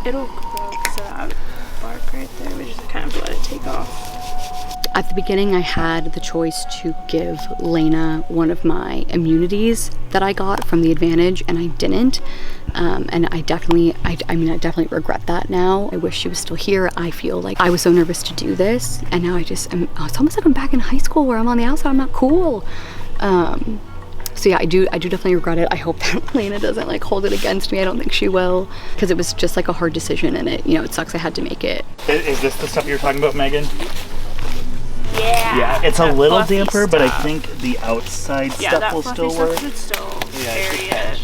It'll grow because of that bark right there. We just kind of let it take off. At the beginning, I had the choice to give Lena one of my immunities that I got from the advantage, and I didn't. And I definitely regret that now. I wish she was still here. I feel like I was so nervous to do this, and now it's almost like I'm back in high school where I'm on the outside, I'm not cool. So yeah, I do definitely regret it. I hope that Lena doesn't like hold it against me. I don't think she will, because it was just like a hard decision, and it sucks I had to make it. Is this the stuff you're talking about, Megan? Yeah. Yeah, it's a little damper, stuff. but I think the outside stuff will still work. Should still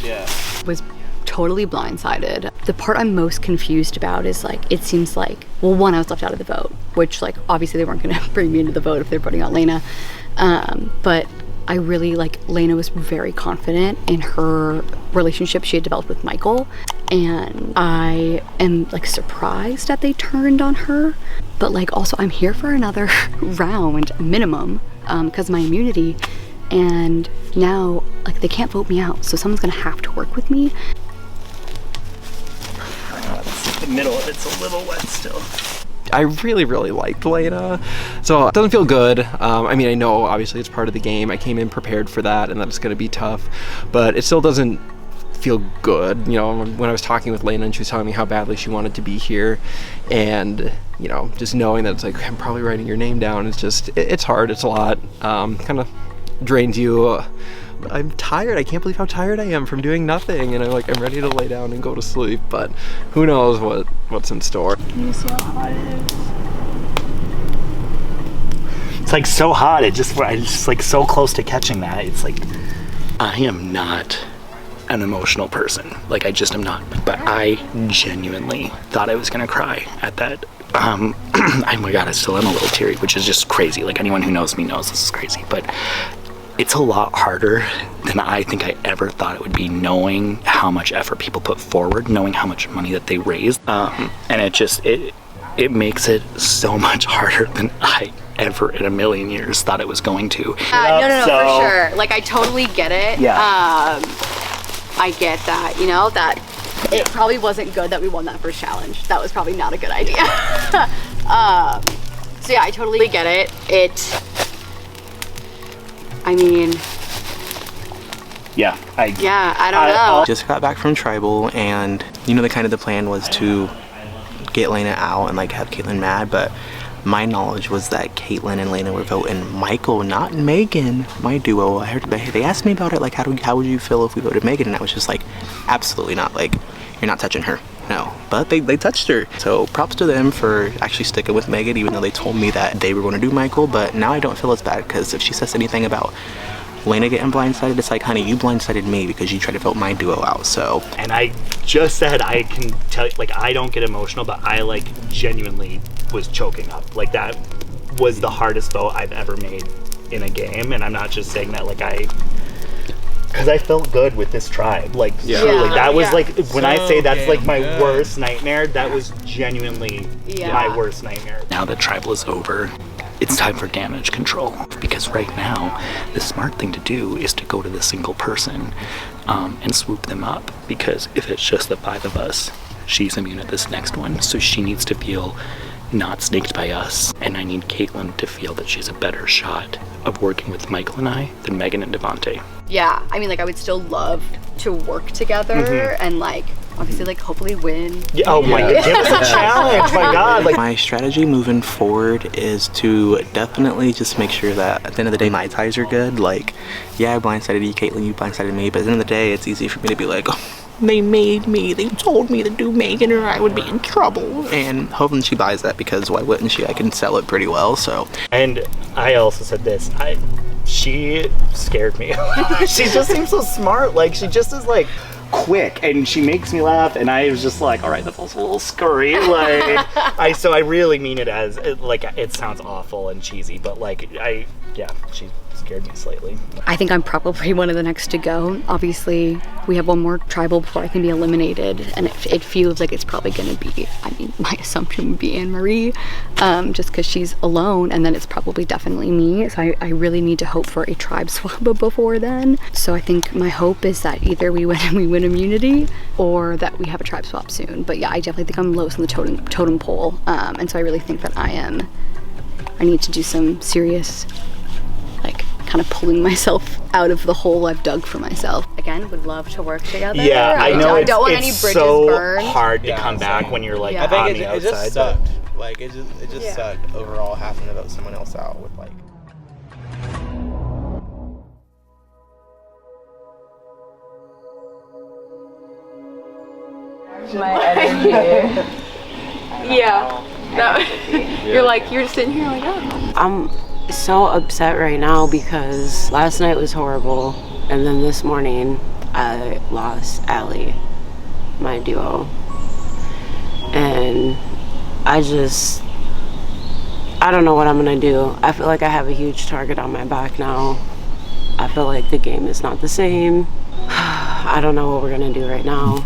Yeah. Was totally blindsided. The part I'm most confused about is like, it seems like, well, one, I was left out of the vote, which like obviously they weren't gonna bring me into the vote if they're voting on Lena. But I really Lena was very confident in her relationship she had developed with Michael. And I am like surprised that they turned on her. But like also I'm here for another round minimum because of my immunity. And now like they can't vote me out. So someone's gonna have to work with me. The middle of it's a little wet still. I really liked Lena, so it doesn't feel good. I mean, I know obviously it's part of the game. I came in prepared for that and that it's going to be tough, but it still doesn't feel good. When I was talking with Lena and she was telling me how badly she wanted to be here, and just knowing that it's like, I'm probably writing your name down, it's hard, it's a lot, kind of drains you. I'm tired. I can't believe how tired I am from doing nothing, and I'm ready to lay down and go to sleep, but who knows what's in store. Can you see how hot it is? It's like so hot. I'm just like so close to catching that. It's like, I am not an emotional person. Like I just am not. But I genuinely thought I was gonna cry at that. Oh my God, I still am a little teary, which is just crazy. Like anyone who knows me knows this is crazy, but it's a lot harder than I think I ever thought it would be, knowing how much effort people put forward, knowing how much money that they raised. And it makes it so much harder than I ever in a million years thought it was going to. No, for sure. Like I totally get it. Yeah. I get that, that it probably wasn't good that we won that first challenge. That was probably not a good idea. So yeah, I totally get it. I mean, I don't know. Just got back from tribal, and the plan was to get Lena out and have Caitlin mad, but my knowledge was that Caitlin and Lena were voting Michael, not Megan, my duo. I heard they asked me about it, how would you feel if we voted Megan, and I was just like, absolutely not, you're not touching her. No, but they touched her. So props to them for actually sticking with Megan, even though they told me that they were going to do Michael. But now I don't feel as bad, because if she says anything about Lena getting blindsided, it's like, honey, you blindsided me because you tried to vote my duo out. So, and I just said, I can tell you, I don't get emotional, but I genuinely was choking up. That was the hardest vote I've ever made in a game, and I'm not just saying that because I felt good with this tribe, truly. That was when I say that's my worst nightmare, that was genuinely my worst nightmare. Now that tribal is over, it's time for damage control, because right now the smart thing to do is to go to the single person and swoop them up, because if it's just the 5 of us, she's immune at this next one, so she needs to feel not snaked by us, and I need Caitlin to feel that she's a better shot of working with Michael and I than Megan and Devontae. Yeah, I mean, I would still love to work together and obviously hopefully win. Yeah, oh my God, give us a challenge, my God. My strategy moving forward is to definitely just make sure that at the end of the day, my ties are good. Yeah, I blindsided you, Caitlin, you blindsided me, but at the end of the day, it's easy for me to be like, oh, they made me, they told me to do Megan or I would be in trouble. And hoping she buys that, because why wouldn't she? I can sell it pretty well, so. And I also said this, she scared me. She just seems so smart. She just is quick, and she makes me laugh, and I was just like, all right, that's also a little scurry. So I really mean it as it sounds awful and cheesy, but yeah, she scared me slightly. I think I'm probably one of the next to go. Obviously, we have one more tribal before I can be eliminated, and it feels like it's probably going to be, I mean, my assumption would be Anne-Marie, just because she's alone, and then it's probably definitely me. So I really need to hope for a tribe swap before then. So I think my hope is that either we win immunity, or that we have a tribe swap soon. But yeah, I definitely think I'm lowest in the totem pole, and so I really think that I need to do some serious, like, kind of pulling myself out of the hole I've dug for myself. Again, would love to work together. Yeah, I know. I don't want any it's bridges so burned. hard to come back when you're like Yeah. I think on it the outside. just sucked. Like it just sucked overall having to vote someone else out with like. My energy. Yeah. You're just sitting here like, oh. I'm so upset right now because last night was horrible, and then this morning I lost Allie, my duo, and I don't know what I'm gonna do. I feel like I have a huge target on my back now. I feel like the game is not the same. I don't know what we're gonna do right now.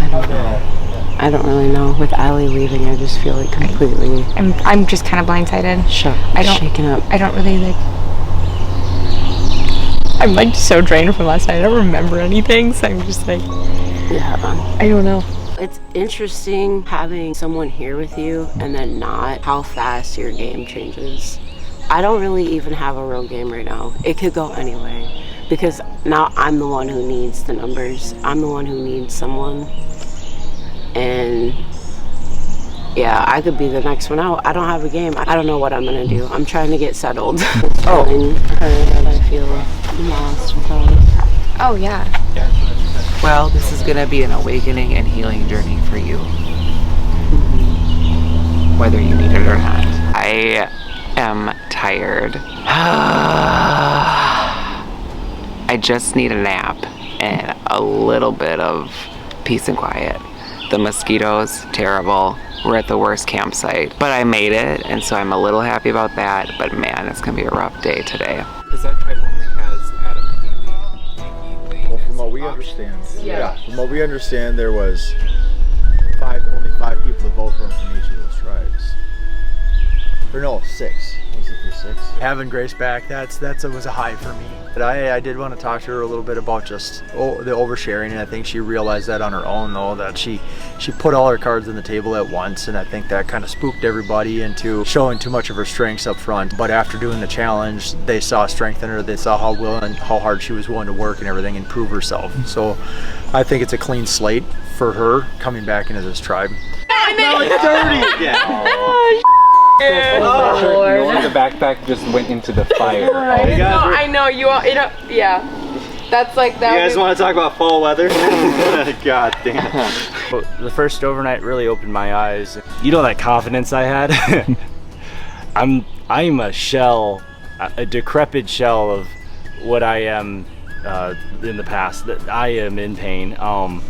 I don't know. I don't really know. With Allie leaving, I just feel like completely. I'm just kind of blindsided. Shaken up. I don't really like. I'm like so drained from last night. I don't remember anything, so I'm just like. Yeah. I don't know. It's interesting having someone here with you and then not, how fast your game changes. I don't really even have a real game right now. It could go anyway because now I'm the one who needs the numbers. I'm the one who needs someone. And yeah, I could be the next one out. I don't have a game. I don't know what I'm gonna do. I'm trying to get settled. Telling her that I feel lost without. Oh yeah. Well, this is gonna be an awakening and healing journey for you. Whether you need it or not. I am tired. I just need a nap and a little bit of peace and quiet. The mosquitoes, terrible. We're at the worst campsite, but I made it, and so I'm a little happy about that, but man, it's gonna be a rough day today. Because that tribe only has Adam, Kaylee, Nikki, Well, from what we understand, from what we understand, there was only five people to vote from each of those tribes. Or no, 6. Was it for 6? Having Grace back, that was a high for me. But I did want to talk to her a little bit about just the oversharing, and I think she realized that on her own, though, that she put all her cards on the table at once, and I think that kind of spooked everybody into showing too much of her strengths up front. But after doing the challenge, they saw strength in her. They saw how hard she was willing to work and everything and prove herself. So I think it's a clean slate for her coming back into this tribe. Now it's dirty again. Oh, the backpack just went into the fire. I know you all. Yeah. That's like that. You guys want to talk about fall weather? God damn. The first overnight really opened my eyes. You know that confidence I had? I'm a shell, a decrepit shell of what I am in the past. That I am in pain. I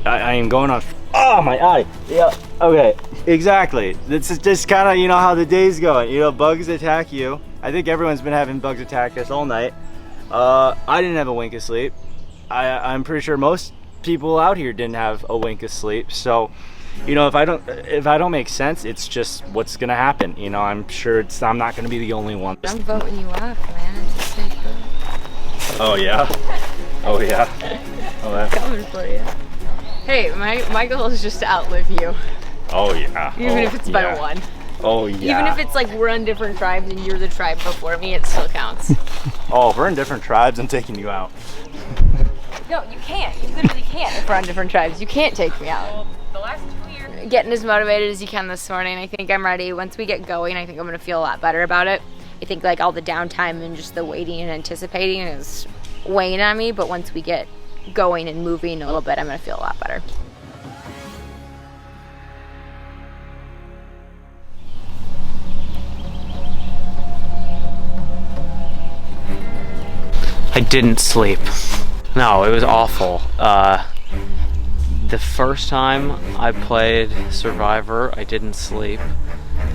am going on. Oh, my eye. Yeah. Okay. Exactly. It's just kind of, you know, how the day's going. You know, bugs attack you. I think everyone's been having bugs attack us all night. I didn't have a wink of sleep. I'm pretty sure most people out here didn't have a wink of sleep. So, you know, if I don't make sense, it's just what's gonna happen. You know, I'm sure I'm not gonna be the only one. I'm voting you off, man. It's just like, Oh yeah. Oh yeah. Oh, that. coming for you. Hey, my goal is just to outlive you. Oh yeah. Even if it's by one. Oh yeah. Even if it's like we're on different tribes and you're the tribe before me, it still counts. Oh, if we're in different tribes, I'm taking you out. No, you can't. You literally can't if we're on different tribes. You can't take me out. Well, the last 2 years. Getting as motivated as you can this morning. I think I'm ready. Once we get going, I think I'm gonna feel a lot better about it. I think like all the downtime and just the waiting and anticipating is weighing on me, but once we get going and moving a little bit, I'm gonna feel a lot better. I didn't sleep. No, it was awful. The first time I played Survivor, I didn't sleep.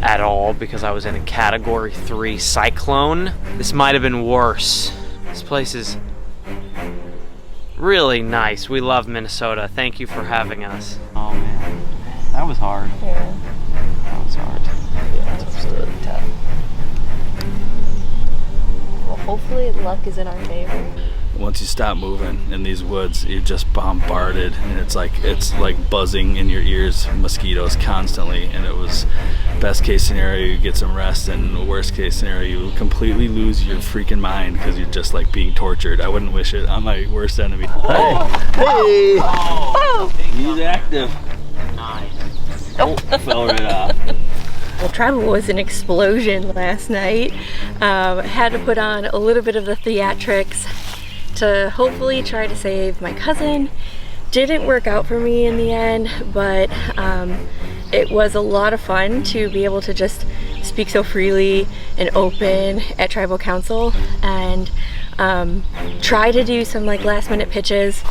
at all because I was in a Category 3 cyclone. This might have been worse. This place is really nice. We love Minnesota. Thank you for having us. Oh man, that was hard. Yeah. That was hard. Yeah, it's really tough. Well, hopefully luck is in our favor. Once you stop moving in these woods, you're just bombarded, and it's like buzzing in your ears, mosquitoes constantly. And it was best case scenario, you get some rest, and worst case scenario, you completely lose your freaking mind because you're just like being tortured. I wouldn't wish it on my worst enemy. Hey! Hey! Oh. He's active. Nice. Oh, fell right off. Well, travel was an explosion last night. Had to put on a little bit of the theatrics to hopefully try to save my cousin. Didn't work out for me in the end, but it was a lot of fun to be able to just speak so freely and open at tribal council and try to do some like last minute pitches.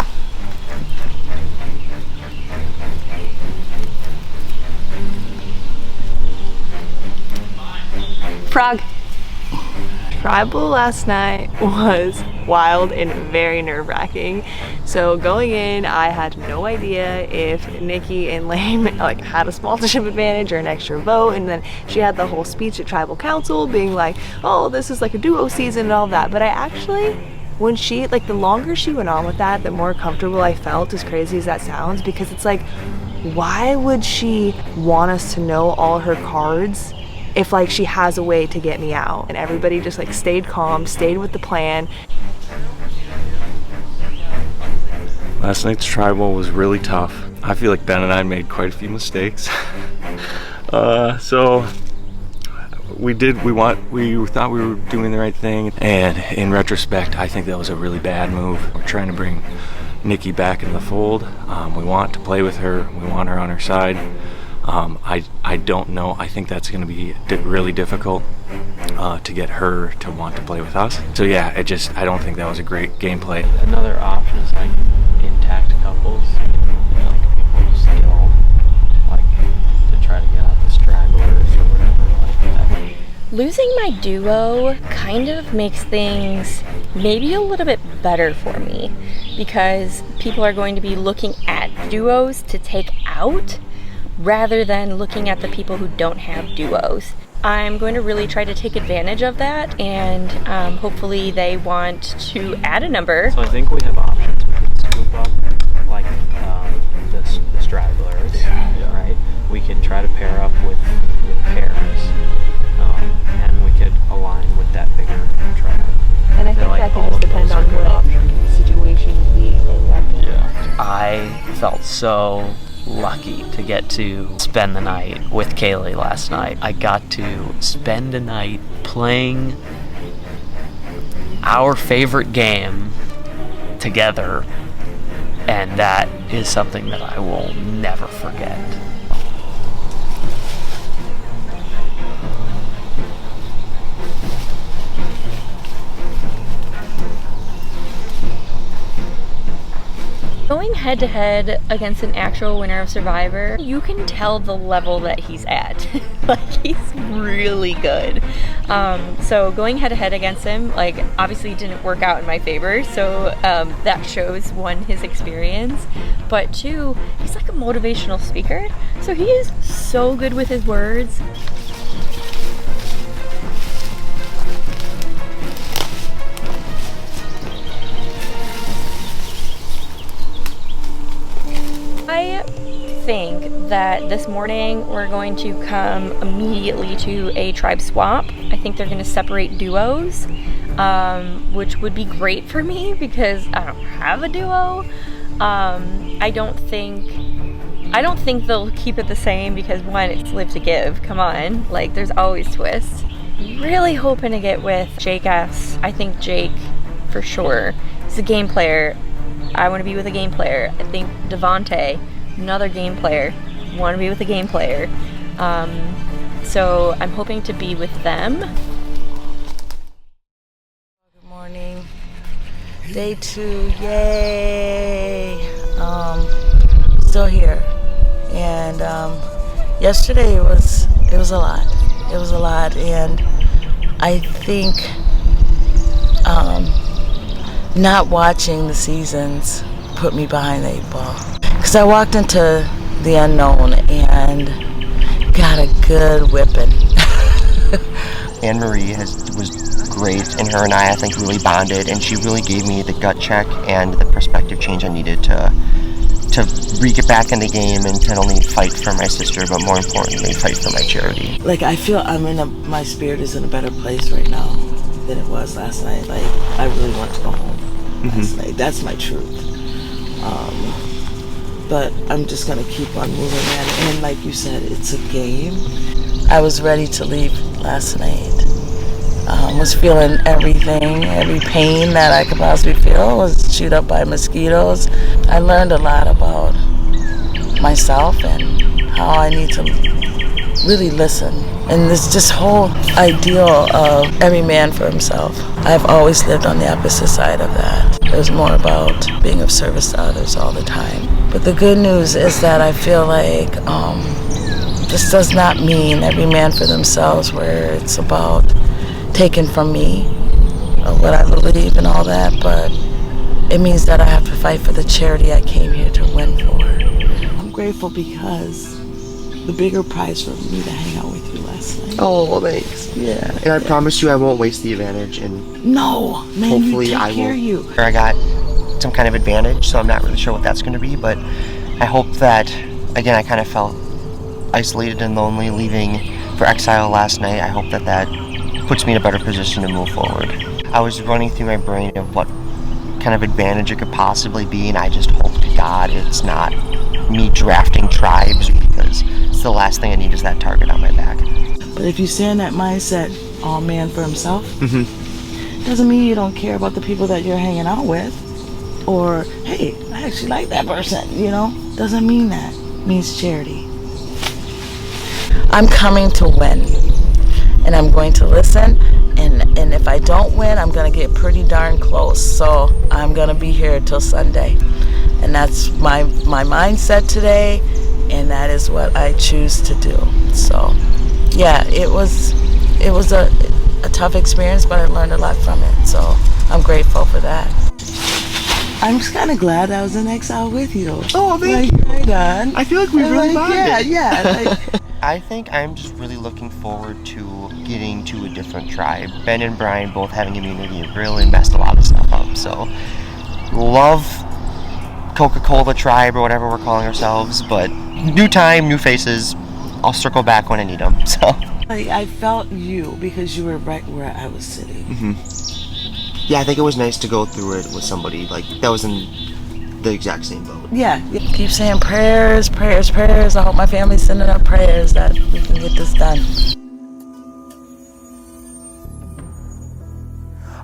Frog. Tribal last night was wild and very nerve-wracking. So going in, I had no idea if Nikki and Lane like had a sponsorship advantage or an extra vote, and then she had the whole speech at tribal council being like, oh, this is like a duo season and all that. But I actually, when she, like the longer she went on with that, the more comfortable I felt, as crazy as that sounds, because it's like, why would she want us to know all her cards if like she has a way to get me out? And everybody just like stayed calm, stayed with the plan. Last night's tribal was really tough. I feel like Ben and I made quite a few mistakes. So we thought we were doing the right thing, and in retrospect I think that was a really bad move. We're trying to bring Nikki back in the fold. We want to play with her, we want her on our side. I don't know. I think that's going to be really difficult to get her to want to play with us. So yeah, I don't think that was a great gameplay. Another option is like intact couples. Like people just get all like to try to get out the stragglers or whatever. Like that. Losing my duo kind of makes things maybe a little bit better for me, because people are going to be looking at duos to take out rather than looking at the people who don't have duos. I'm going to really try to take advantage of that, and hopefully they want to add a number. So I think we have options. We could scoop up like the stragglers, right? We could try to pair up with pairs, and we could align with that bigger tribe. And I think that could just depend on what situation we end up in. Yeah. I felt so lucky to get to spend the night with Kaylee last night. I got to spend a night playing our favorite game together, and that is something that I will never forget. Going head to head against an actual winner of Survivor, you can tell the level that he's at. Like, he's really good. So going head to head against him, like, obviously didn't work out in my favor, so that shows, one, his experience, but two, he's like a motivational speaker, so he is so good with his words. I think that this morning we're going to come immediately to a tribe swap. I think they're going to separate duos, which would be great for me because I don't have a duo. I don't think they'll keep it the same because, one, it's live to give. Come on, like, there's always twists. Really hoping to get with Jake S. I think Jake, for sure, is a game player. I want to be with a game player. I think Devontae, another game player, want to be with a game player. So I'm hoping to be with them. Good morning. Day 2, yay! Still here. And yesterday was It was a lot. It was a lot, and I think not watching the seasons put me behind the 8 ball. Because I walked into the unknown and got a good whipping. Anne-Marie was great, and her and I think really bonded, and she really gave me the gut check and the perspective change I needed to get back in the game and to not only fight for my sister, but more importantly, fight for my charity. Like, I feel my spirit is in a better place right now than it was last night. Like, I really want to go home last night. That's my truth. But I'm just gonna keep on moving, man. And like you said, it's a game. I was ready to leave last night. Was feeling everything, every pain that I could possibly feel. Was chewed up by mosquitoes. I learned a lot about myself and how I need to really listen. And this whole ideal of every man for himself. I've always lived on the opposite side of that. It was more about being of service to others all the time. But the good news is that I feel like this does not mean every man for themselves, where it's about taken from me, or what I believe and all that, but it means that I have to fight for the charity I came here to win for. I'm grateful because the bigger prize for me to hang out with you last night. Oh, thanks. Yeah. And I promise you I won't waste the advantage, and no, man, hopefully you take I care will. of you. I got some kind of advantage, so I'm not really sure what that's going to be, but I hope that, again, I kind of felt isolated and lonely leaving for exile last night. I hope that that puts me in a better position to move forward. I was running through my brain of what kind of advantage it could possibly be, and I just hope to God it's not me drafting tribes, because it's the last thing I need is that target on my back. But if you stay in that mindset, all man for himself, doesn't mean you don't care about the people that you're hanging out with, or hey, I actually like that person, doesn't mean that. It means charity. I'm coming to win, and I'm going to listen, and if I don't win, I'm going to get pretty darn close. So I'm going to be here till Sunday, and that's my mindset today, and that is what I choose to do. So yeah, it was a tough experience, but I learned a lot from it, so I'm grateful for that. I'm just kind of glad I was in exile with you. Oh, thank you. Right on. I feel like we really bonded. Yeah. I think I'm just really looking forward to getting to a different tribe. Ben and Brian both having immunity really messed a lot of stuff up. So, love Coca-Cola tribe or whatever we're calling ourselves, but new time, new faces. I'll circle back when I need them. So. I felt you because you were right where I was sitting. Yeah, I think it was nice to go through it with somebody like that was in the exact same boat. Yeah. Keep saying prayers, prayers, prayers. I hope my family's sending up prayers that we can get this done.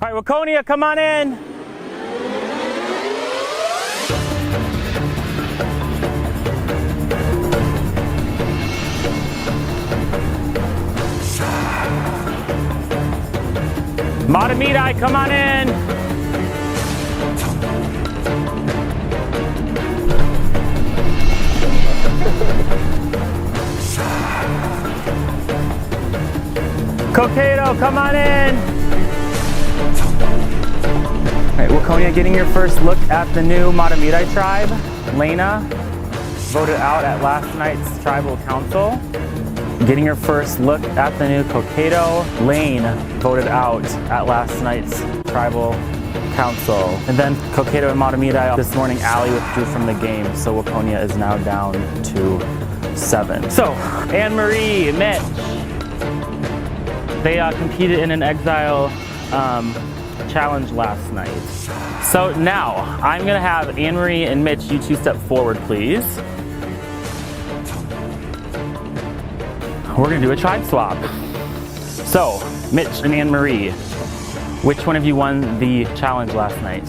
All right, Waconia, come on in. Matamidi, come on in. Coqueto, come on in. All right, Waconia, getting your first look at the new Matamidi tribe. Lena voted out at last night's tribal council. Getting your first look at the new Coqueto. Lane voted out at last night's tribal council. And then Coqueto and Matamidi this morning, Allie withdrew from the game, so Waconia is now down to 7. So, Anne-Marie, Mitch, they competed in an exile challenge last night. So now, I'm gonna have Anne-Marie and Mitch, you two step forward, please. We're gonna do a tribe swap. So, Mitch and Anne-Marie, which one of you won the challenge last night?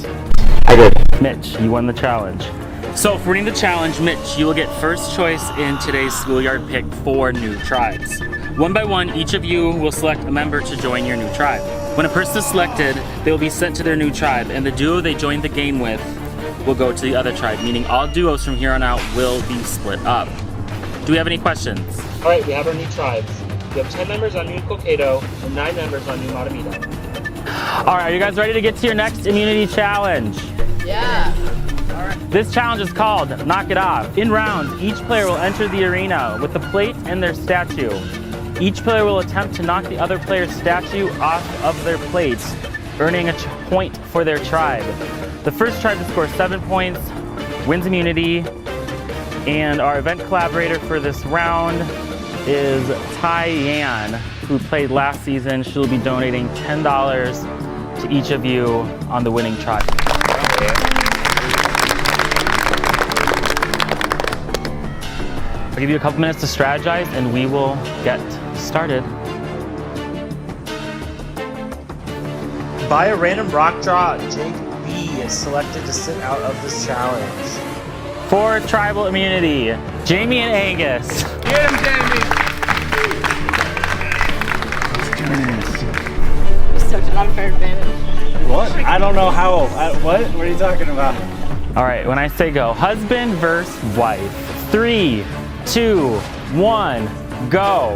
I did. Mitch, you won the challenge. So, for winning the challenge, Mitch, you will get first choice in today's schoolyard pick for new tribes. One by one, each of you will select a member to join your new tribe. When a person is selected, they will be sent to their new tribe, and the duo they joined the game with will go to the other tribe, meaning all duos from here on out will be split up. Do we have any questions? All right, we have our new tribes. You have 10 members on New Cokato and 9 members on New Matamita. All right, are you guys ready to get to your next immunity challenge? Yeah. This challenge is called Knock It Off. In rounds, each player will enter the arena with the plate and their statue. Each player will attempt to knock the other player's statue off of their plates, earning a point for their tribe. The first tribe to score 7 points wins immunity, and our event collaborator for this round is Tai Yan, who played last season. She'll be donating $10 to each of you on the winning tribe. I'll give you a couple minutes to strategize and we will get started. By a random rock draw, Jake B is selected to sit out of this challenge. For tribal immunity, Jamie and Angus. Get him, Jamie! Such an unfair advantage. What? I don't know how. What? What are you talking about? All right, when I say go, husband versus wife. 3, 2, 1, go.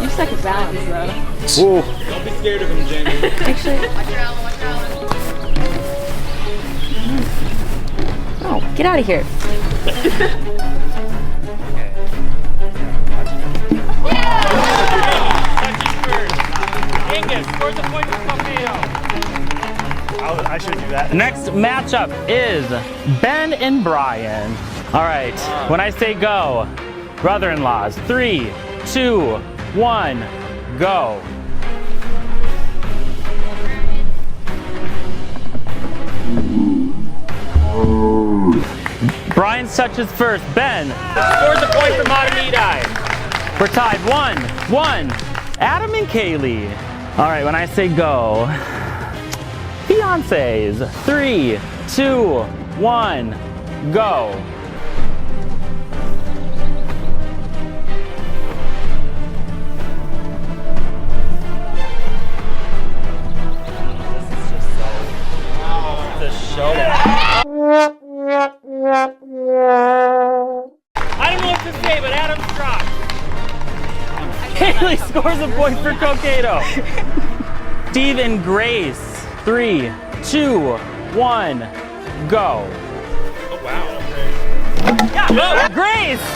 You suck at balance, though. Ooh. Don't be scared of him, Jamie. Actually, watch your elbow, watch your elbow. Oh, get out of here. Angus scores a point for Pompeo. I should do that. Next matchup is Ben and Brian. All right, when I say go, brother-in-laws. 3, 2, 1, go. Brian touches first. Ben scores a point for Matamidi. We're tied 1-1. Adam and Kaylee. All right, when I say go, fiancés. 3, 2, 1, go. The showdown. I don't know what to say, but Adam's dropped. Kaylee scores a point for Cokato. Steve and Grace. 3, 2, 1, go. Oh, wow. Grace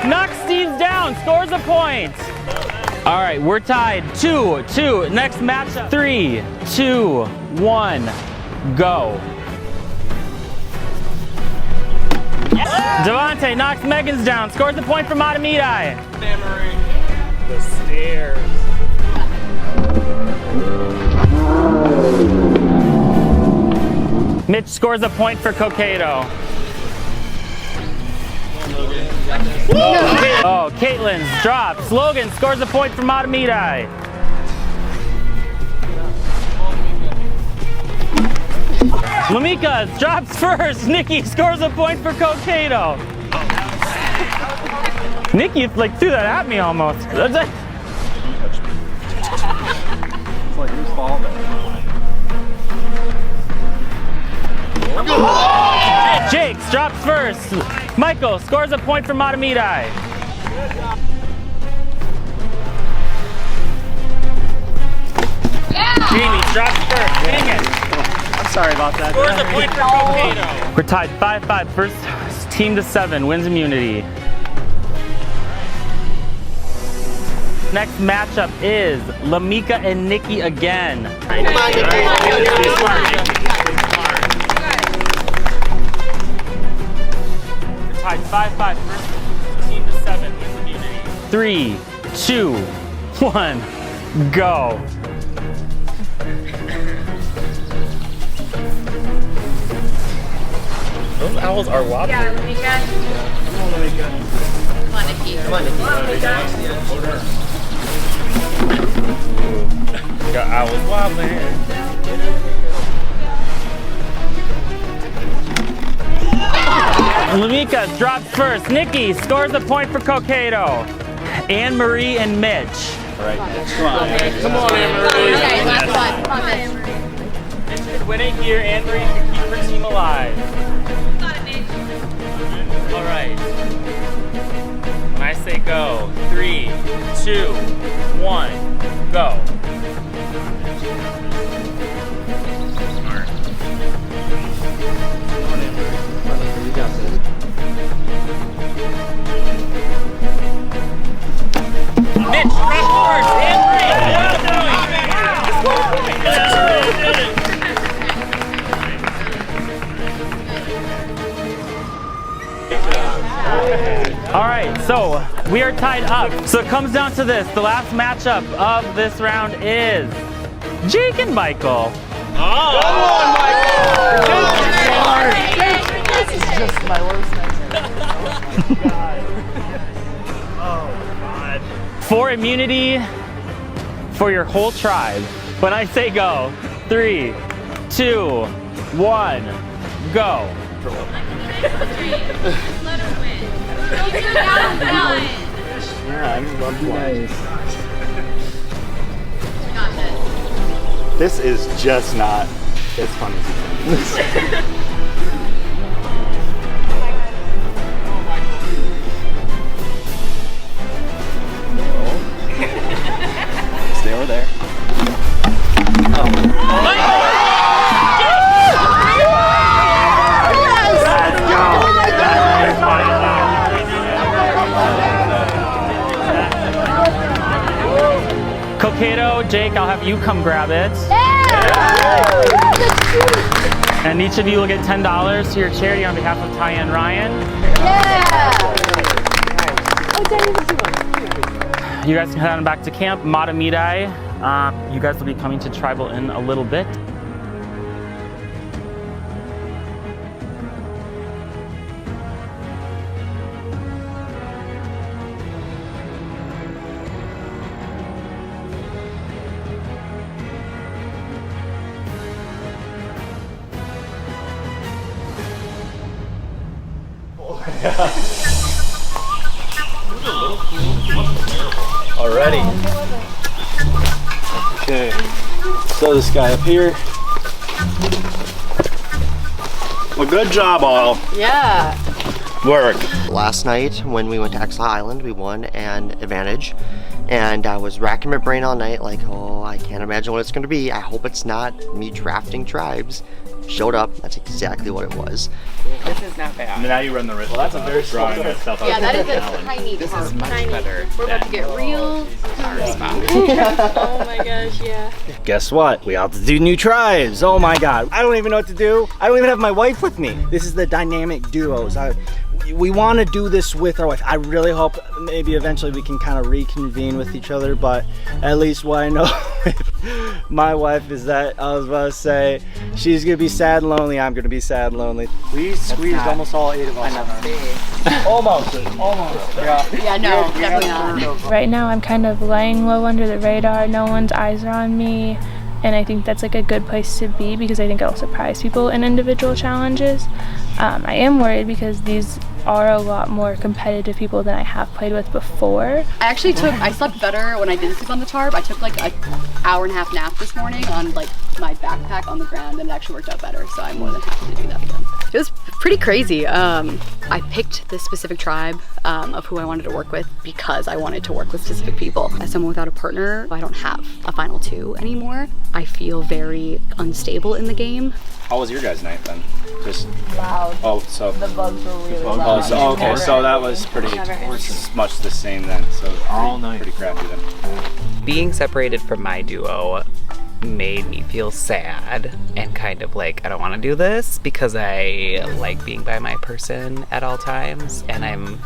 knocks Steve down, scores a point. All right, we're tied 2-2. Next matchup. 3, 2, 1, go. Devontae knocks Megan's down, scores a point for Matamidi. The stairs. Mitch scores a point for Cokato. Oh, Caitlin drops. Logan scores a point for Matamidi. Lamika drops first. Nikki scores a point for Cokato. Nikki like threw that at me almost. It's like your fault. Jake drops first. Michael scores a point for Matamidi. Jamie drops first. Dang it. I'm sorry about that. Scores a point for Cokato. We're tied 5-5. First team to 7 wins immunity. Next matchup is Lamika and Nikki again. Come on, Nikki. We're tied 5-5. First team to 7 wins immunity. 3, 2, 1, go. Those owls are wobbly. Yeah, Lamika. Come on, Lamika. Come on, Nikki. Come on, Nikki. Got owls wobbling. Lamika drops first. Nikki scores a point for Cokato. Anne Marie and Mitch. All right, come on. Come on, Anne Marie. Okay, last one. Come on, Mitch. Mitch should win it here. Anne Marie can keep her team alive. Got it, Mitch. All right. 2, 1, go. Mitch, cross forward, and all right, so we are tied up. So it comes down to this. The last matchup of this round is Jake and Michael. Oh! Good one, Michael! This is just my worst nightmare. Oh, God. For immunity for your whole tribe. When I say go, 3, 2, 1, go. Yeah, I'm nice. This is just not as fun as you think. Stay over there. Coqueto, Jake, I'll have you come grab it. And each of you will get $10 to your charity on behalf of Ty and Ryan. You guys can head on back to camp. Mata Midai. You guys will be coming to Tribal in a little bit. Alrighty. Okay. So this guy up here. Well, good job, all. Yeah. Work. Last night when we went to Exile Island, we won an advantage. And I was racking my brain all night like, oh, I can't imagine what it's going to be. I hope it's not me drafting tribes. Showed up. That's exactly what it was. This is not bad. Now you run the risk. Well, that's a very strong stuff. Yeah, that is a tiny This part. is much better. We're about to get real. Oh my gosh, yeah. Guess what? We have to do new tribes. Oh my god. I don't even know what to do. I don't even have my wife with me. This is the dynamic duos. We want to do this with our wife. I really hope maybe eventually we can kind of reconvene with each other, but at least what I know with my wife is that I was about to say she's gonna be sad and lonely, I'm gonna be sad and lonely. We squeezed almost all 8 of us. Almost. Yeah, no, definitely not. Right now I'm kind of laying low under the radar. No one's eyes are on me. And I think that's like a good place to be because I think it'll surprise people in individual challenges. I am worried because these are a lot more competitive people than I have played with before. I slept better when I didn't sleep on the tarp. I took like an hour-and-a-half nap this morning on like my backpack on the ground and it actually worked out better. So I'm more than happy to do that again. It was pretty crazy. I picked this specific tribe of who I wanted to work with because I wanted to work with specific people. As someone without a partner, I don't have a final 2 anymore. I feel very unstable in the game. How was your guys' night then? Just loud. Oh, so The bugs were really loud. Oh, so okay, so that was pretty much the same then. So all night, pretty crappy then. Being separated from my duo made me feel sad and kind of like I don't want to do this because I like being by my person at all times, and I'm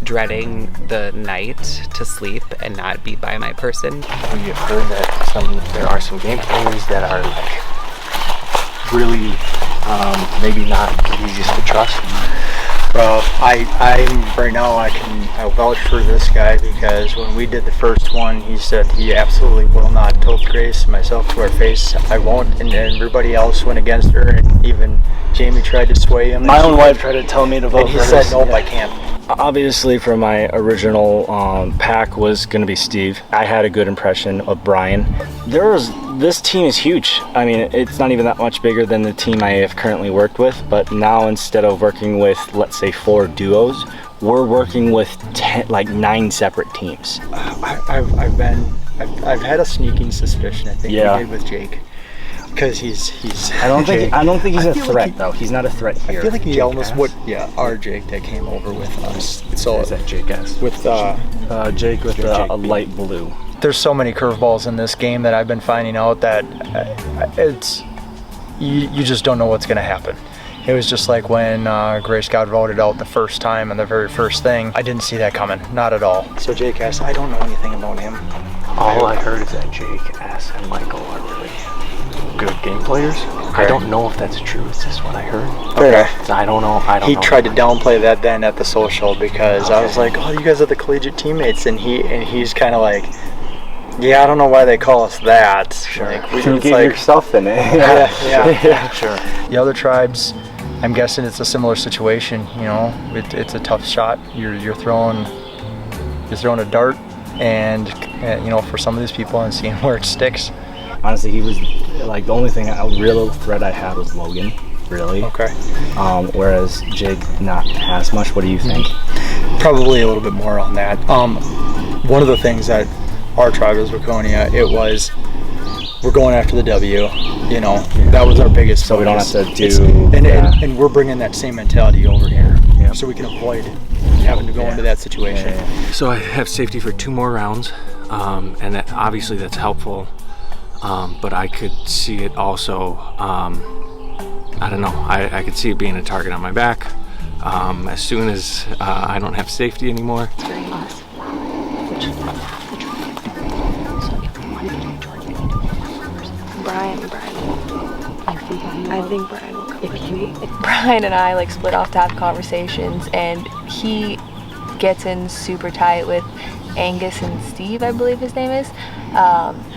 dreading the night to sleep and not be by my person. We have heard that there are some game players that are like really maybe not the easiest to trust. Well, I'm right now I'll vouch for this guy because when we did the first one, he said he absolutely will not tilt Grace myself to her face. I won't, and everybody else went against her, and even Jamie tried to sway him. My own wife tried to tell me to vote and he for said, this. nope, I can't. Obviously, for my original pack was going to be Steve. I had a good impression of Brian. This team is huge. I mean, it's not even that much bigger than the team I have currently worked with, but now instead of working with, let's say, 4 duos, we're working with 9 separate teams. I've had a sneaking suspicion. I think we did with Jake, because he's. I don't think he's a threat though. He's not a threat here. I feel like he Jake almost S. would. Yeah, our Jake that came over with us. So is that Jake S? With Jake with a light blue. There's so many curveballs in this game that I've been finding out that it's you just don't know what's going to happen. It was just like when Grace got voted out the first time and the very first thing. I didn't see that coming, not at all. So Jake S, I don't know anything about him. All I heard is that Jake S and Michael are really good game players. I don't know if that's true. It's just what I heard. Okay. So I don't know. He tried to downplay that then at the social, because I was like, "Oh, you guys are the collegiate teammates," and he's kind of like, "Yeah, I don't know why they call us that." Sure. Like, you gave yourself in it. yeah, sure. The other tribes, I'm guessing it's a similar situation. You know, it's a tough shot. You're throwing a dart, and you know, for some of these people, and seeing where it sticks. Honestly, he was like the only thing, a real threat I had was Logan, really. Okay. Whereas Jake, not as much. What do you think? Probably a little bit more on that. One of the things that our tribe is Waconia, it was, we're going after the W. You know, that was our biggest. So we don't have to do. And we're bringing that same mentality over here, so we can avoid having to go into that situation. So I have safety for 2 more rounds, and that, obviously that's helpful. But I could see it also, I don't know, I could see it being a target on my back as soon as I don't have safety anymore. Brian. I think Brian will come with me. Brian and I split off to have conversations, and he gets in super tight with Angus and Steve, I believe his name is,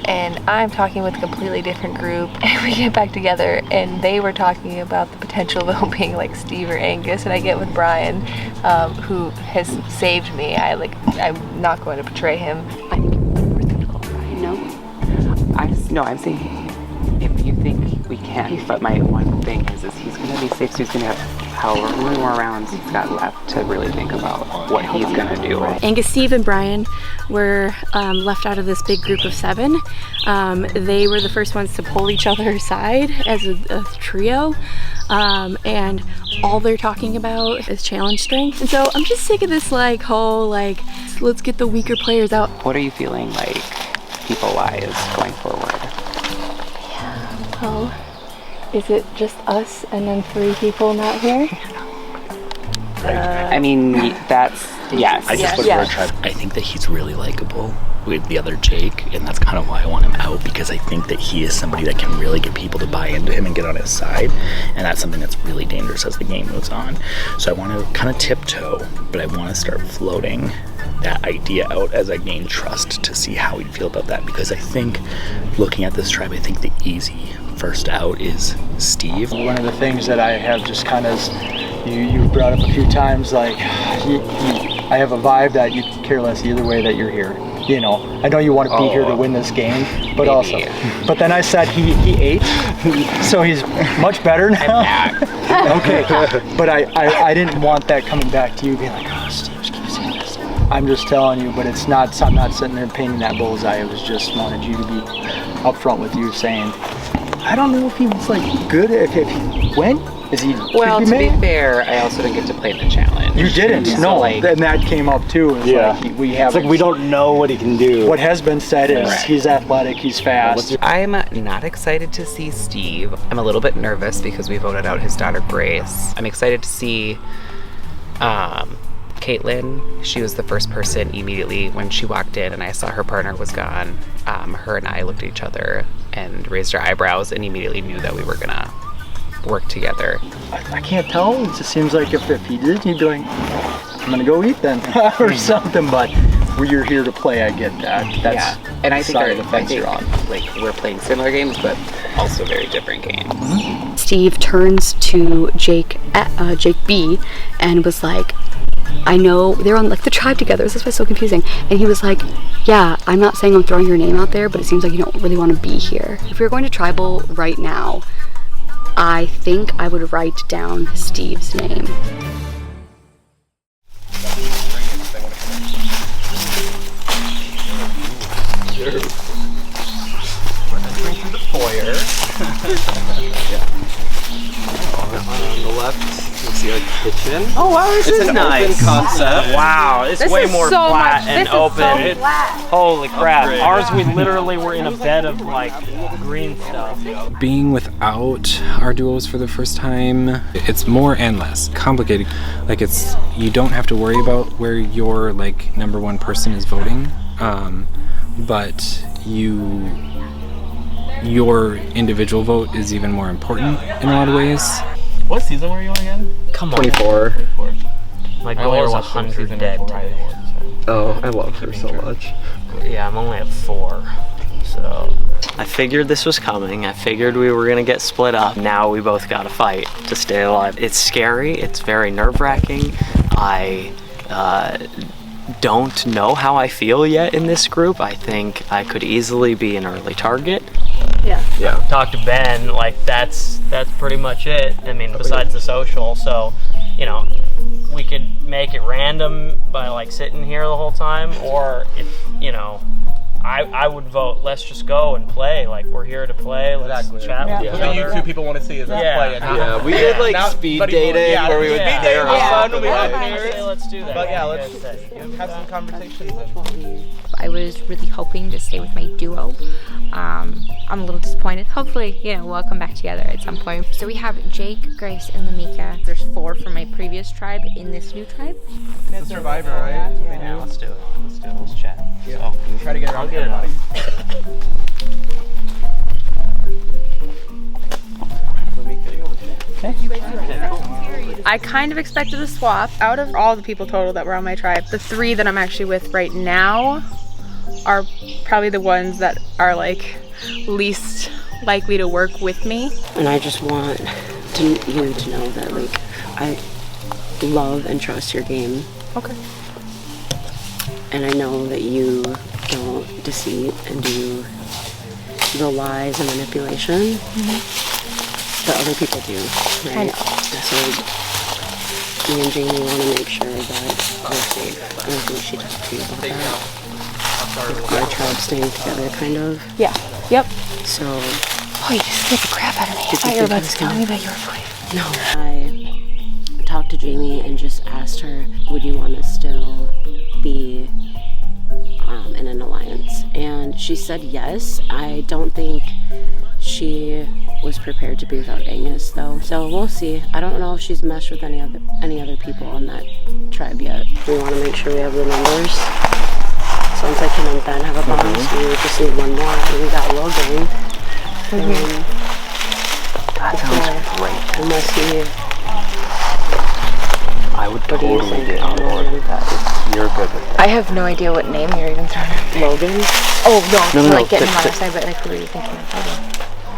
and I'm talking with a completely different group, and we get back together and they were talking about the potential of being like Steve or Angus, and I get with Brian, who has saved me. I'm not going to betray him. I think we're going to call Brian. No, I'm saying if you think we can, but my one thing is he's going to be safe, so he's going to have however many more rounds he's got left to really think about what he's going to do. Angus, Steve, and Brian were left out of this big group of 7. They were the first ones to pull each other aside as a trio, and all they're talking about is challenge strength. And so I'm just sick of this whole let's get the weaker players out. What are you feeling like people-wise going forward? Well, is it just us and then 3 people not here? I mean, that's, yes. I just look at our tribe. I think that he's really likable with the other Jake, and that's kind of why I want him out, because I think that he is somebody that can really get people to buy into him and get on his side, and that's something that's really dangerous as the game moves on. So I want to kind of tiptoe, but I want to start floating that idea out as I gain trust to see how he'd feel about that, because I think, looking at this tribe, I think the easy first out is Steve. One of the things that I have just kind of, you brought up a few times, I have a vibe that you could care less either way that you're here. You know, I know you want to be here to win this game, but but then I said he ate, so he's much better now. Okay, but I didn't want that coming back to you being like, oh, Steve keeps saying this. I'm just telling you, but it's not. I'm not sitting there painting that bullseye. It was just wanted you to be upfront with you, saying, I don't know if he was good if he went. Is he? Well, to be fair, I also didn't get to play the challenge. You didn't. So, no, and that came up too. It's we have. It's we don't know what he can do. What has been said is he's athletic, he's fast. I'm not excited to see Steve. I'm a little bit nervous because we voted out his daughter Grace. I'm excited to see Caitlin. She was the first person immediately when she walked in and I saw her partner was gone. Her and I looked at each other and raised our eyebrows and immediately knew that we were gonna work together. I can't tell. It just seems like if he did, he'd be like, I'm gonna go eat then, or something. But you're here to play. I get that. That's and I think side of the fence you're on. We're playing similar games, but also very different games. Mm-hmm. Steve turns to Jake B, and was like, I know they're on the tribe together. This is why it's so confusing. And he was like, yeah, I'm not saying I'm throwing your name out there, but it seems like you don't really want to be here. If you're going to tribal right now, I think I would write down Steve's name. see like a kitchen. Oh wow, this it's is an nice. open concept. Wow, it's This way is more so flat much- and this is so open. flat. Holy crap! Upgrade. Ours, we literally were in a bed of like green stuff. Being without our duos for the first time, it's more and less complicated. Like you don't have to worry about where your like number one person is voting, but your individual vote is even more important in a lot of ways. What season were you on again? Come on. 24. My I goal only is watched 100 season dead before I today. Oh, I love her so much. Yeah, I'm only at 4. So I figured this was coming. I figured we were gonna get split up. Now we both gotta fight to stay alive. It's scary. It's very nerve-wracking. I don't know how I feel yet in this group. I think I could easily be an early target. Yeah. Talk to Ben, like that's pretty much it. I mean, besides the social, so you know, we could make it random by like sitting here the whole time, or if you know, I would vote. Let's just go and play. Like we're here to play. Let's chat with each other. So you two people want to see is us play. And Yeah, we did like speed dating where we would be there fun. on We had Let's do that. But yeah, let's have some conversations. I was really hoping to stay with my duo. I'm a little disappointed. Hopefully, you know, we'll come back together at some point. So we have Jake, Grace, and Lamika. There's 4 from my previous tribe in this new tribe. It's a Survivor, right? Yeah, let's do it. Let's chat. Yeah. Try to get around I'll get it on. I kind of expected a swap. Out of all the people total that were on my tribe, the 3 that I'm actually with right now are probably the ones that are like least likely to work with me. And I just want you to know that like I love and trust your game. Okay. And I know that you don't deceive and do the lies and manipulation that other people do, right? I know. So me and Jamie want to make sure that we're safe. And I think she talked to you about that. Like our tribe staying together, kind of. Yeah. Yep. So. Oh, you just scared the crap out of me. I Did thought you you were think I about was to tell gonna- me that you were free. No. I talked to Jamie and just asked her, would you want to still be in an alliance? And she said yes. I don't think she was prepared to be without Angus though. So we'll see. I don't know if she's meshed with any other people on that tribe yet. We want to make sure we have the numbers. Sounds like him and Ben have a bond, so we just need one more. And we got Logan. That sounds great. Unless he... I would What do you totally think? get on board with that if you're good with it. I have no idea what name you're even throwing out. Logan? Oh, no, No, like getting the- on our side, but like who are you thinking of fighting?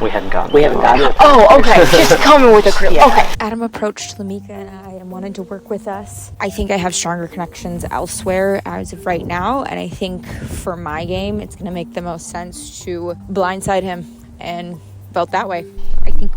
We hadn't gotten it. Oh, okay. Just coming with a crew. Yeah. Okay. Adam approached Lamika and I and wanted to work with us. I think I have stronger connections elsewhere as of right now, and I think for my game, it's going to make the most sense to blindside him and vote that way. I think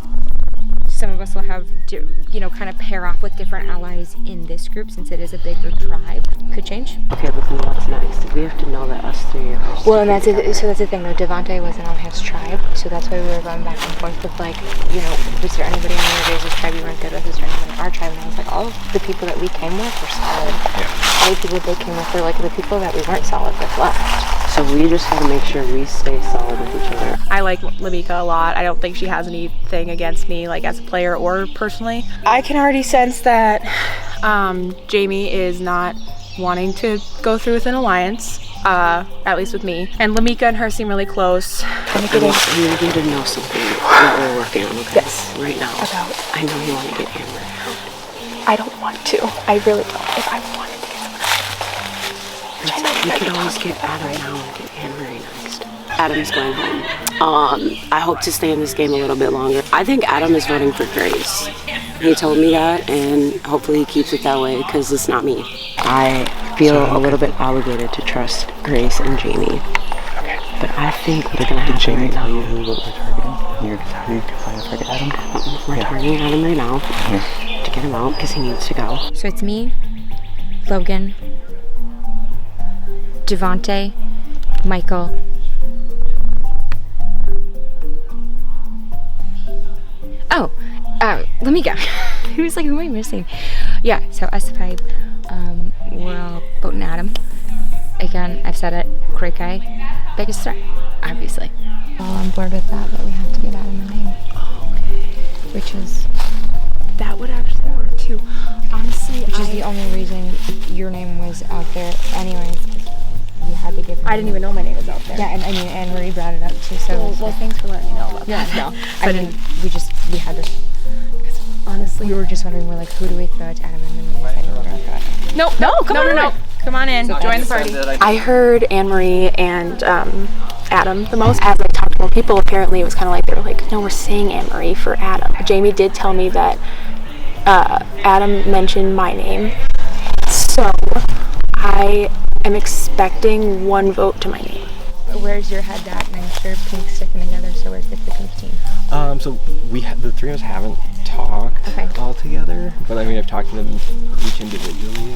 some of us will have, you know, kind of pair off with different allies in this group since it is a bigger tribe. Could change. Okay, but then what's next? We have to know that us 3 are Well, and that's it. So that's the thing. though. Devontae wasn't on his tribe, so that's why we were going back and forth with like, you know, was there anybody on your guys' tribe you weren't good with? Was there anybody on our tribe? And I was like, all of the people that we came with were solid. All the people they came with were like the people that we weren't solid with left. So we just have to make sure we stay solid with each other. I like Lamika a lot. I don't think she has anything against me, like as a player or personally. I can already sense that Jamie is not wanting to go through with an alliance, at least with me. And Lamika and her seem really close. I need you to know something that we're working on, okay? Yes. Right now. About? I know you want to get Amber. I don't want to. I really don't. If I wanted to We could always get Adam now and get Anne-Marie next. Adam's going home. I hope to stay in this game a little bit longer. I think Adam is voting for Grace. He told me that, and hopefully he keeps it that way because it's not me. I feel a little bit obligated to trust Grace and Jamie. Okay. But I think what's going to happen right now... What we're targeting? You're targeting Adam? We're targeting Adam right now to get him out because he needs to go. So it's me, Logan, Devontae, Michael, Lamika. Who's like, who am I missing? Yeah, so us five, we're all voting Adam. Again, I've said it, great guy, biggest star, obviously. All on board with that, but we have to give Adam a name. Which is, that would actually work too. Honestly, which is the only reason your name was out there anyways, because we had to give him I didn't even know my name was out there. Yeah, and I mean, Anne Marie brought it up too, so. Well, thanks for letting me know about that. No, I mean, we had to, honestly, we were just wondering, we're like, who do we throw at Adam, and then we decided we're gonna throw at Adam. No, come on. Come on in, join the party. I heard Anne Marie and Adam the most. As I talked to more people, apparently it was kind of like they were like, no, we're saying Anne Marie for Adam. Jamie did tell me that Adam mentioned my name, so I am expecting one vote to my name. Where's your head at? And I'm sure Pink's sticking together, so where's the Pink team? So the three of us haven't talked all together, but I mean, I've talked to them each individually.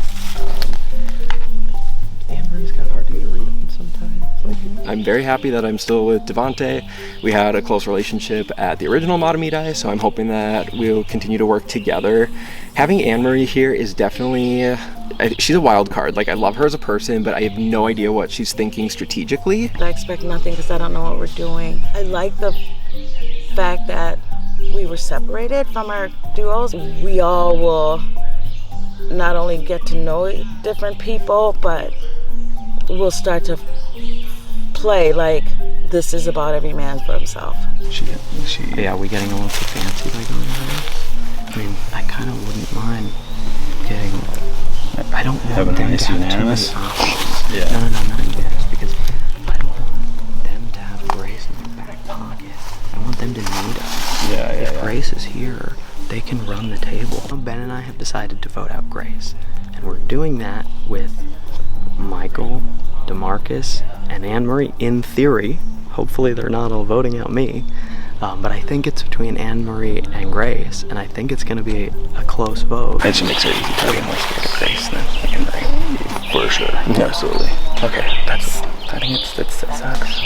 Anne Marie's kind of hard to get a read on sometimes. Like, I'm very happy that I'm still with Devontae. We had a close relationship at the original Matamidai, so I'm hoping that we'll continue to work together. Having Anne Marie here is definitely, she's a wild card. Like, I love her as a person, but I have no idea what she's thinking strategically. I expect nothing because I don't know what we're doing. I like the fact that we were separated from our duos. We all will not only get to know different people, but we'll start to play like this is about every man for himself. Yeah, we getting a little too fancy by going over? I mean, I kind of wouldn't mind getting. I don't want them to have too many options. Yeah. No, not unanimous, because I don't want them to have Grace in their back pocket. I want them to need us. If Grace is here, they can run the table. Ben and I have decided to vote out Grace, and we're doing that with Michael, DeMarcus, and Anne Marie. In theory, hopefully they're not all voting out me, but I think it's between Anne Marie and Grace, and I think it's going to be a close vote. It just makes it easy. Probably more scared of Grace than Anne Marie. For sure. Absolutely. Okay. I think that sucks.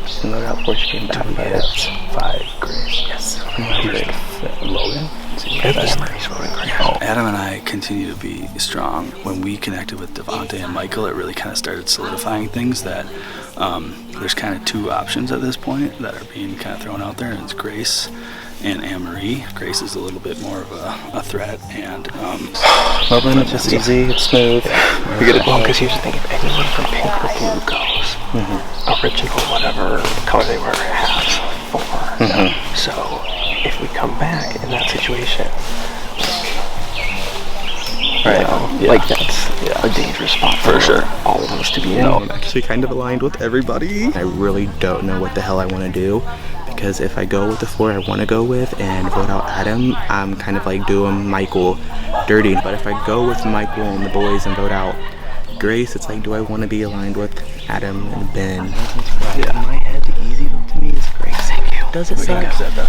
She voted out before she came back. 2 yes. 5 Grace. Yes. Logan. Adam and I continue to be strong. When we connected with Devontae and Michael, it really kind of started solidifying things that there's kind of 2 options at this point that are being kind of thrown out there, and it's Grace and Anne Marie. Grace is a little bit more of a threat, and well, then it's just easy, it's smooth. You get it. Well, because here's the thing: if anyone from pink or blue goes, original, whatever color they were, has 4. So if we come back in that situation, like that's a dangerous spot for all of us to be in. I'm actually kind of aligned with everybody. I really don't know what the hell I want to do, because if I go with the 4 I want to go with and vote out Adam, I'm kind of like doing Michael dirty. But if I go with Michael and the boys and vote out Grace, it's like, do I want to be aligned with Adam and Ben? In my head, the easy vote to me is Grace. Thank you. Does it suck?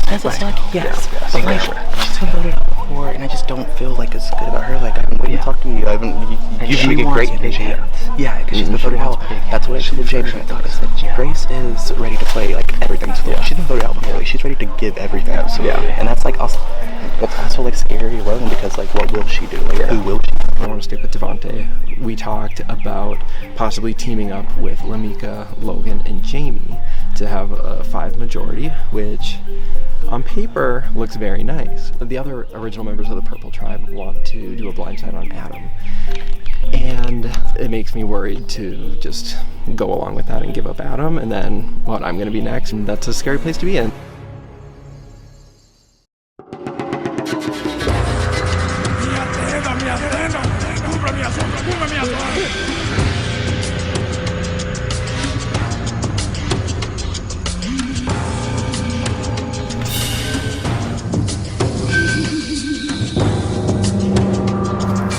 Does it suck? Yes. But like, she's been voted out before, and I just don't feel like it's good about her. Like, I've been waiting to talk to you. You make a great energy. Yeah, because she's been voted out. That's what I told Jamie. I thought it's like, Grace is ready to play like everything. She's been voted out before. Like, she's ready to give everything. Absolutely. And that's like also, it's also like scary as well, because like, what will she do? Like, who will she? I want to stick with Devontae. We talked about possibly teaming up with Lamika, Logan, and Jamie to have a 5 majority, which on paper looks very nice. The other original members of the Purple Tribe want to do a blindside on Adam, and it makes me worried to just go along with that and give up Adam, and then what, I'm going to be next, and that's a scary place to be in.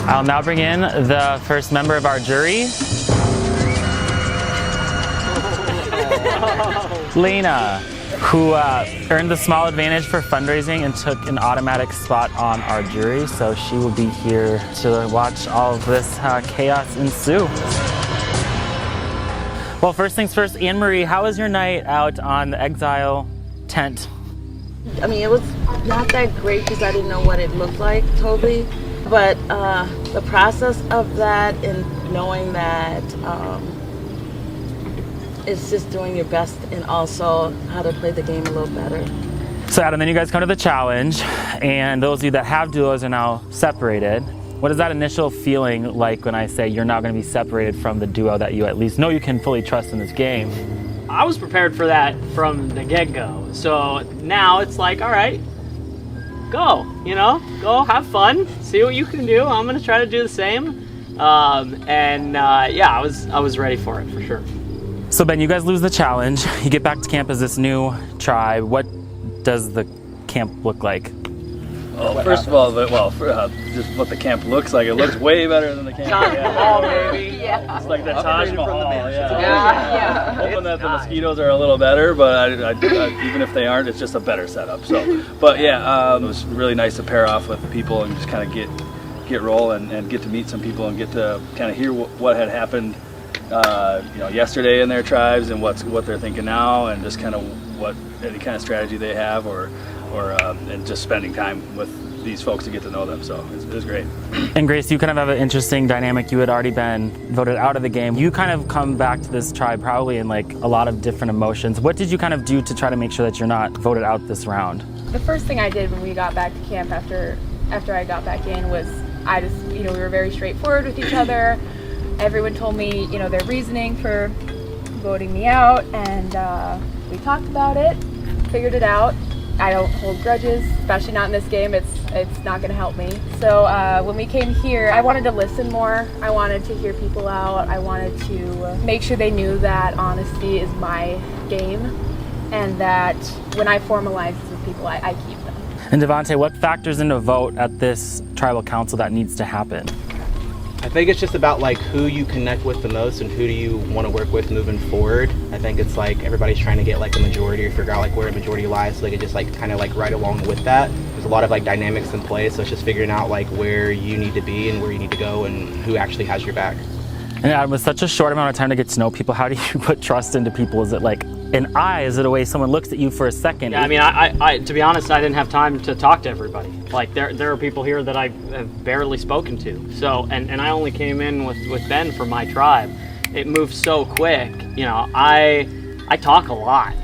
I'll now bring in the first member of our jury, Lena, who earned the small advantage for fundraising and took an automatic spot on our jury, so she will be here to watch all of this chaos ensue. Well, first things first, Anne Marie, how was your night out on the Exile tent? I mean, it was not that great because I didn't know what it looked like totally. But the process of that and knowing that it's just doing your best and also how to play the game a little better. So Adam, then you guys come to the challenge, and those of you that have duos are now separated. What is that initial feeling like when I say you're now going to be separated from the duo that you at least know you can fully trust in this game? I was prepared for that from the get-go. So now it's like, all right, go, go have fun, see what you can do. I'm going to try to do the same. Yeah, I was ready for it for sure. So Ben, you guys lose the challenge. You get back to camp as this new tribe. What does the camp look like? Well, first of all, just what the camp looks like. It looks way better than the camp. Taj Mahal, baby. Yeah. It's like the Taj Mahal. Yeah. Hoping that the mosquitoes are a little better, but I, even if they aren't, it's just a better setup. So, but yeah, it was really nice to pair off with people and just kind of get rolling and get to meet some people and get to kind of hear what had happened, yesterday in their tribes and what they're thinking now, and just kind of what any kind of strategy they have, or and just spending time with these folks to get to know them. So it was great. And Grace, you kind of have an interesting dynamic. You had already been voted out of the game. You kind of come back to this tribe probably in like a lot of different emotions. What did you kind of do to try to make sure that you're not voted out this round? The first thing I did when we got back to camp after I got back in was I just, we were very straightforward with each other. Everyone told me, their reasoning for voting me out, and we talked about it, figured it out. I don't hold grudges, especially not in this game. It's not going to help me. So when we came here, I wanted to listen more. I wanted to hear people out. I wanted to make sure they knew that honesty is my game, and that when I formalize this with people, I keep them. And Devontae, what factors into a vote at this tribal council that needs to happen? I think it's just about like who you connect with the most and who do you want to work with moving forward. I think it's like everybody's trying to get like a majority or figure out like where a majority lies so they can just like kind of like ride along with that. There's a lot of like dynamics in play, so it's just figuring out like where you need to be and where you need to go and who actually has your back. And Adam, with such a short amount of time to get to know people, how do you put trust into people? Is it like an eye? Is it a way someone looks at you for a second? Yeah, I mean, I to be honest, I didn't have time to talk to everybody. Like there are people here that I have barely spoken to. So, and I only came in with Ben for my tribe. It moved so quick. I talk a lot.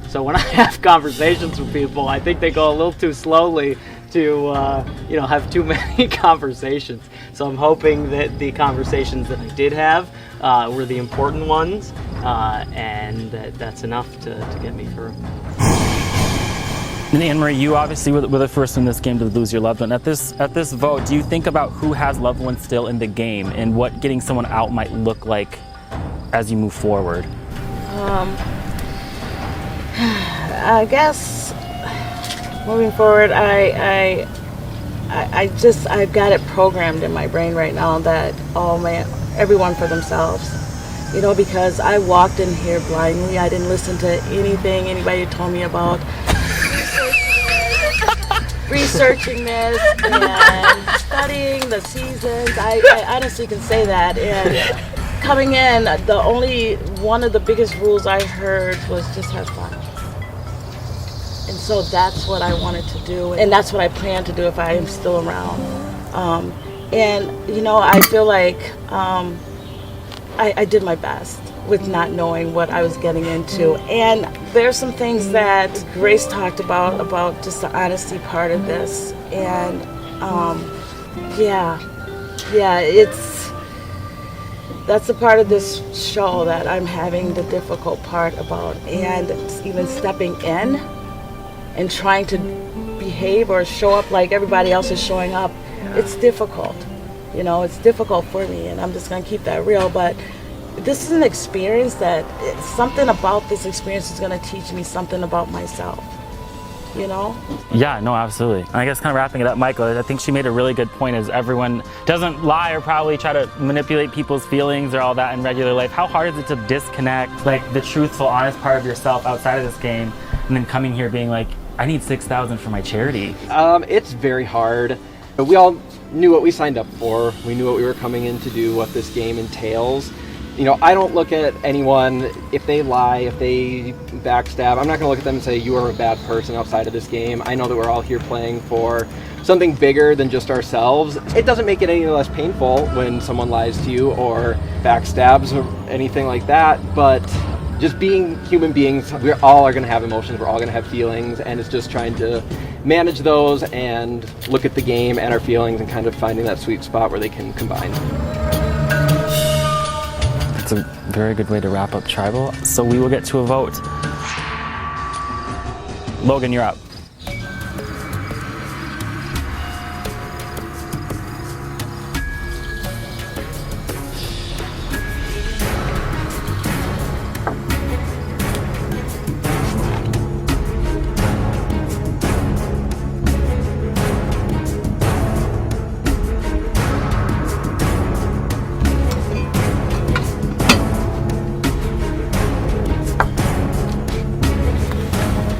So when I have conversations with people, I think they go a little too slowly to have too many conversations. So I'm hoping that the conversations that I did have were the important ones, and that's enough to get me through. And Anne-Marie, you obviously were the first in this game to lose your loved one. At this vote, do you think about who has loved ones still in the game and what getting someone out might look like as you move forward? I guess moving forward, I've got it programmed in my brain right now that everyone for themselves. Because I walked in here blindly. I didn't listen to anything anybody told me about researching this and studying the seasons. I honestly can say that. And coming in, one of the biggest rules I heard was just have fun. And so that's what I wanted to do, and that's what I plan to do if I am still around. I feel like I did my best with not knowing what I was getting into. And there's some things that Grace talked about just the honesty part of this. And that's the part of this show that I'm having the difficult part about. And even stepping in and trying to behave or show up like everybody else is showing up, it's difficult. It's difficult for me, and I'm just going to keep that real. But this is an experience something about this experience is going to teach me something about myself, Yeah, no, absolutely. And I guess kind of wrapping it up, Michael, I think she made a really good point is everyone doesn't lie or probably try to manipulate people's feelings or all that in regular life. How hard is it to disconnect like the truthful, honest part of yourself outside of this game and then coming here being like, I need $6,000 for my charity? It's very hard. We all knew what we signed up for. We knew what we were coming in to do, what this game entails. You know, I don't look at anyone, if they lie, if they backstab, I'm not gonna look at them and say, you are a bad person outside of this game. I know that we're all here playing for something bigger than just ourselves. It doesn't make it any less painful when someone lies to you or backstabs or anything like that, but just being human beings, we all are gonna have emotions, we're all gonna have feelings, and it's just trying to manage those and look at the game and our feelings and kind of finding that sweet spot where they can combine. It's a very good way to wrap up Tribal. So we will get to a vote. Logan, you're up.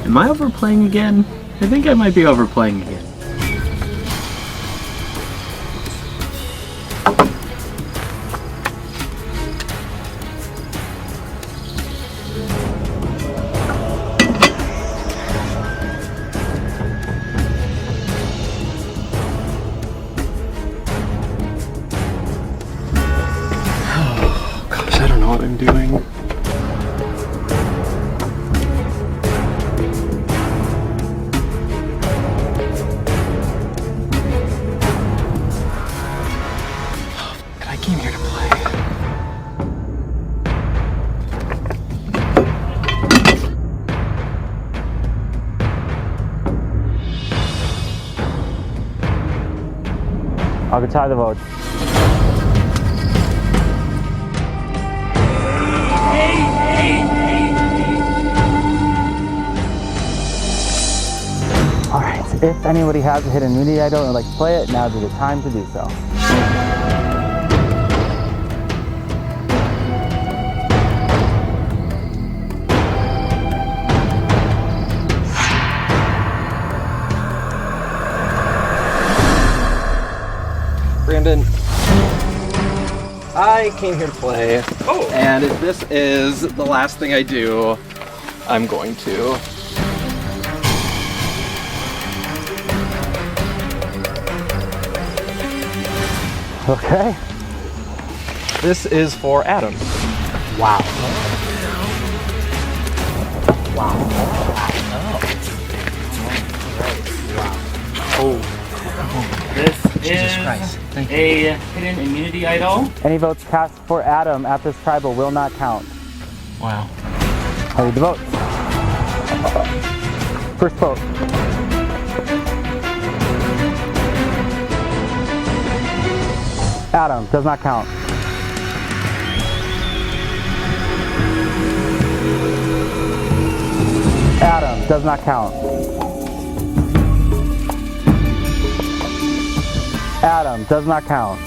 Am I overplaying again? I think I might be overplaying again. Oh gosh, I don't know what I'm doing. I'll go tie the votes. All right, if anybody has a hidden immunity idol and would like to play it, now's the time to do so. Brandon, I came here to play, and if this is the last thing I do, I'm going to. Okay. This is for Adam. Wow. Wow. Oh. This Jesus is Christ. Thank you. a hidden immunity idol. Any votes cast for Adam at this tribal will not count. Wow. I'll read the votes. First vote. Adam does not count. Adam does not count. Adam does not count.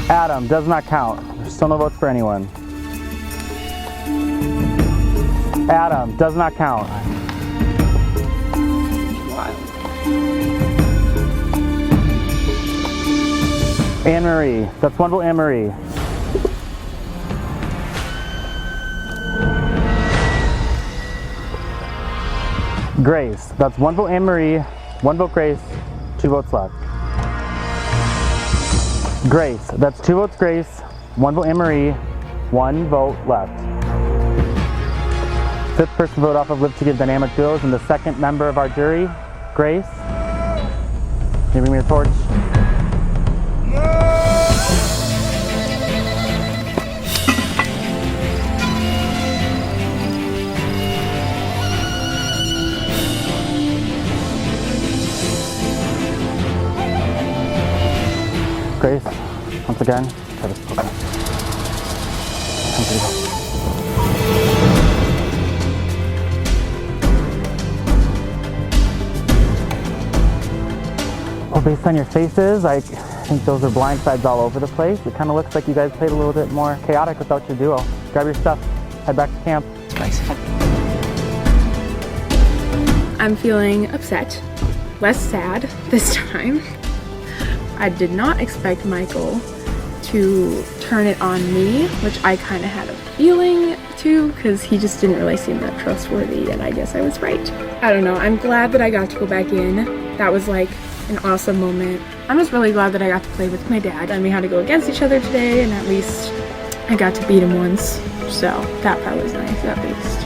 Adam does not count. There's still no votes for anyone. Adam does not count. Anne-Marie, that's one vote Anne-Marie. Grace, that's one vote Anne-Marie, one vote Grace, 2 votes left. Grace, that's 2 votes Grace, 1 vote Anne-Marie, 1 vote left. 5th person to vote off of Live to Give Dynamic Duos, and the 2nd member of our jury, Grace. Can you bring me a torch? Grace, once again, try to spoke. Well, based on your faces, I think those are blindsides all over the place. It kind of looks like you guys played a little bit more chaotic without your duo. Grab your stuff, head back to camp. Nice. I'm feeling upset, less sad this time. I did not expect Michael to turn it on me, which I kind of had a feeling to, because he just didn't really seem that trustworthy, and I guess I was right. I don't know, I'm glad that I got to go back in. That was like an awesome moment. I'm just really glad that I got to play with my dad, and we had to go against each other today, and at least I got to beat him once, so that part was nice at least.